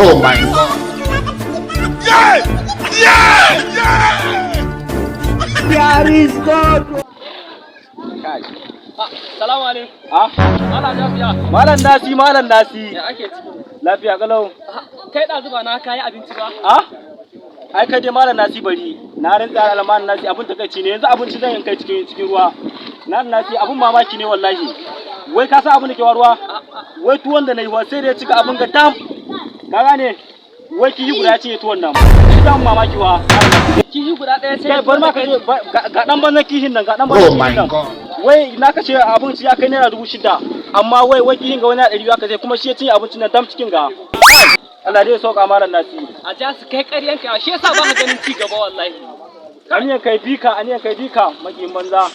Oh my God. Yeah! Yeah! Yeah! There is God. Kai. Salamu alaikum. Malam lafiya. Malam Nasi. Ya ake ciki? Lafiya kalau. Kai ɗazu ba na kayi abinci ba? Ai kai dai Malam Nasi bari. Na rantsa almanan Nasi abin takeici ne. Yanzu abinci zan kai cikin ruwa. Na Nasi abin mamaki ne wallahi. Wai ka san abin da ke waruwa? Wai tuwon da nayi wa sai da ya cika abin ga tam. Ka gane? Wai kihi guda ce tuwon nan. Shi dan mamaki wa. Kihi guda ɗaya sai. Kai bar ma ka je ga dan banzan kihin nan, ga dan Oh banzan my kihin nan. God. Wai na kashe abinci ya kai naira 6,000 amma wai kihin ga wani 200 aka sai kuma shi ya cinye abincin nan tam cikin ga. Allah dai ya sauka Malam Nasi. Ajasu kai ƙaryanka shi yasa ba ka ganin ci gaba wallahi. Aniyan kai bika makin banza.